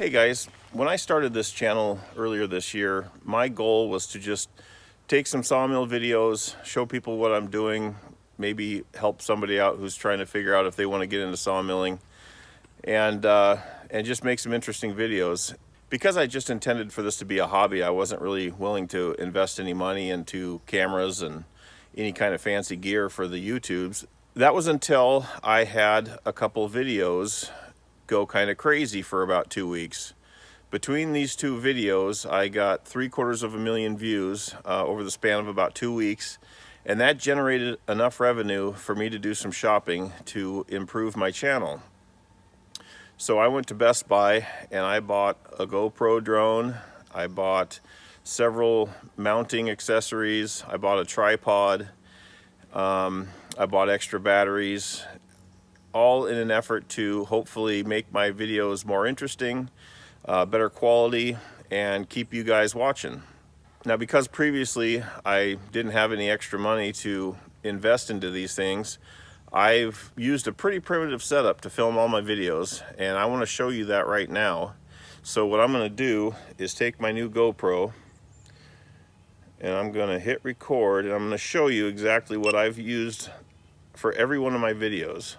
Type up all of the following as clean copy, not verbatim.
Hey guys, when I started this channel earlier this year, my goal was to just take some sawmill videos, show people what I'm doing, maybe help somebody out who's trying to figure out if they want to get into sawmilling, and just make some interesting videos. Because I just intended for this to be a hobby, I wasn't really willing to invest any money into cameras and any kind of fancy gear for the YouTubes. That was until I had a couple videos go kind of crazy for about 2 weeks. Between these two videos, I got 750,000 views over the span of about 2 weeks, and that generated enough revenue for me to do some shopping to improve my channel. So I went to Best Buy and I bought a GoPro drone, I bought several mounting accessories, I bought a tripod, I bought extra batteries, all in an effort to hopefully make my videos more interesting, better quality, and keep you guys watching. Now, because previously I didn't have any extra money to invest into these things, I've used a pretty primitive setup to film all my videos, and I want to show you that right now. So what I'm going to do is take my new GoPro and I'm going to hit record, and I'm going to show you exactly what I've used for every one of my videos.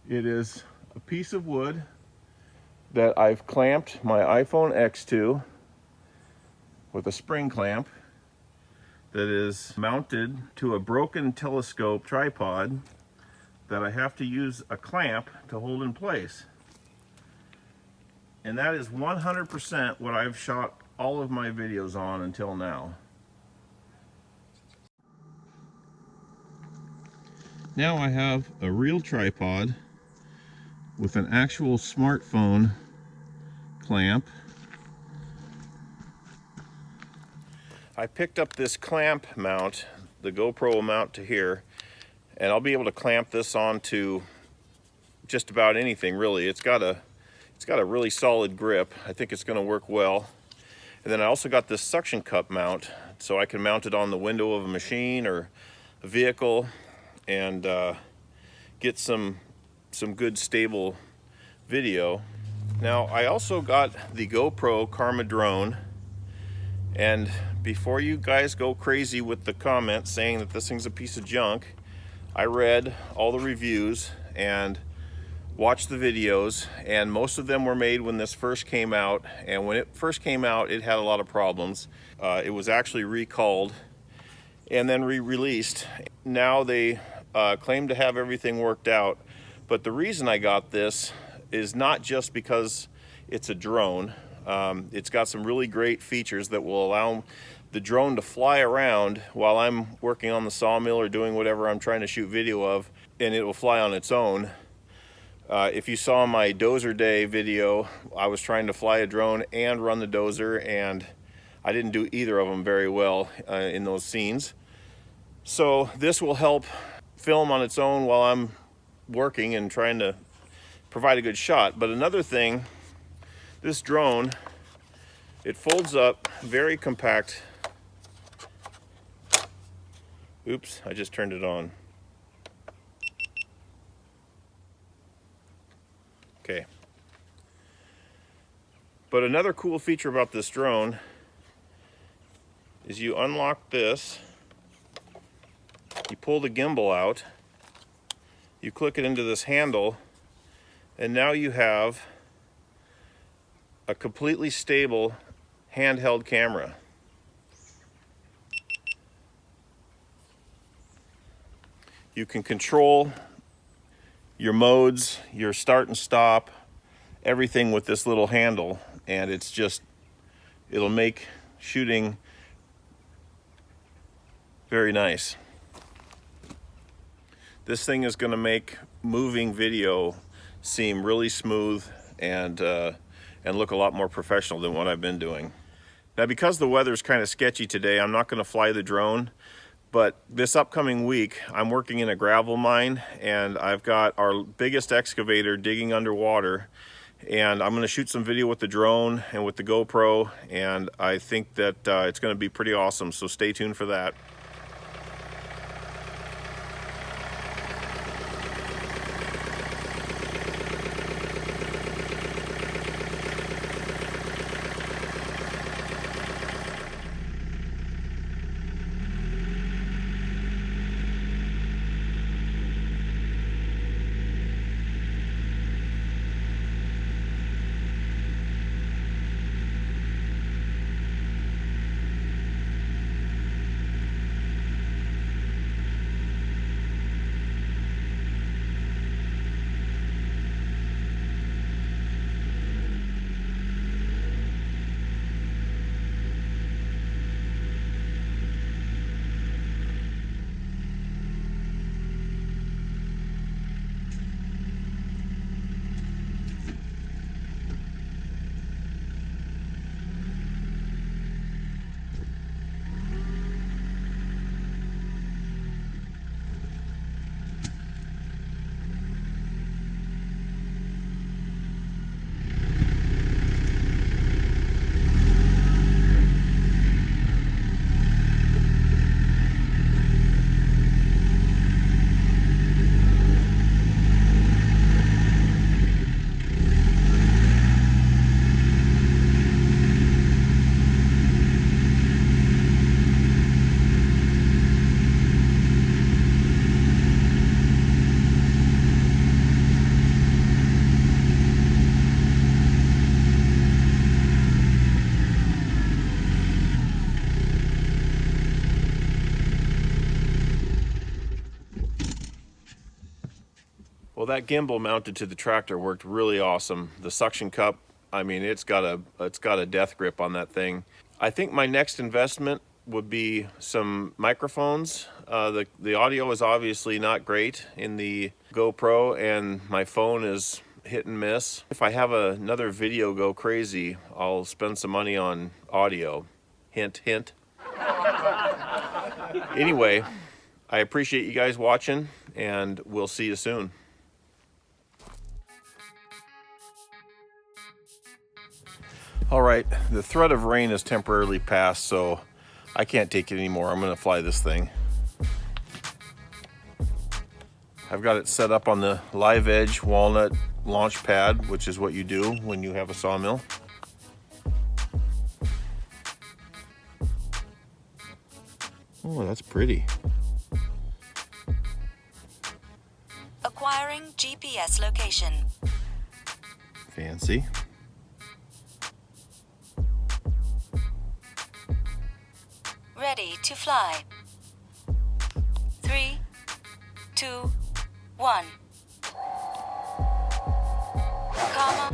It is a piece of wood that I've clamped my iPhone X to with a spring clamp that is mounted to a broken telescope tripod that I have to use a clamp to hold in place. And that is 100% what I've shot all of my videos on until now. Now I have a real tripod with an actual smartphone clamp. I picked up this clamp mount, the GoPro will mount to here, and I'll be able to clamp this onto just about anything really. It's got a really solid grip. I think it's going to work well. And then I also got this suction cup mount, so I can mount it on the window of a machine or a vehicle and get some good stable video. Now I also got the GoPro Karma drone, and before you guys go crazy with the comments saying that this thing's a piece of junk, I read all the reviews and watched the videos, and most of them were made when this first came out, and when it first came out it had a lot of problems. It was actually recalled and then re-released. Now they claim to have everything worked out, but the reason I got this is not just because it's a drone. It's got some really great features that will allow the drone to fly around while I'm working on the sawmill or doing whatever I'm trying to shoot video of, and it will fly on its own. If you saw my dozer day video, I was trying to fly a drone and run the dozer, and I didn't do either of them very well in those scenes. So this will help film on its own while I'm working and trying to provide a good shot. But another thing, this drone, it folds up very compact. Oops, I just turned it on. Okay. But another cool feature about this drone is you unlock this, you pull the gimbal out, you click it into this handle, and now you have a completely stable handheld camera. You can control your modes, your start and stop, everything with this little handle, and it'll make shooting very nice. This thing is going to make moving video seem really smooth and look a lot more professional than what I've been doing. Now, because the weather's kind of sketchy today, I'm not going to fly the drone, but this upcoming week I'm working in a gravel mine, and I've got our biggest excavator digging underwater, and I'm going to shoot some video with the drone and with the GoPro, and I think that it's going to be pretty awesome, so stay tuned for that. Well, that gimbal mounted to the tractor worked really awesome. The suction cup, I mean, it's got a death grip on that thing. I think my next investment would be some microphones. The audio is obviously not great in the GoPro, and my phone is hit and miss. If I have another video go crazy, I'll spend some money on audio. Hint, hint. Anyway, I appreciate you guys watching, and we'll see you soon. All right, the threat of rain has temporarily passed, so I can't take it anymore. I'm gonna fly this thing. I've got it set up on the live edge walnut launch pad, which is what you do when you have a sawmill. Oh, that's pretty. Acquiring GPS location. Fancy. Ready to fly. 3, 2, 1. Comma.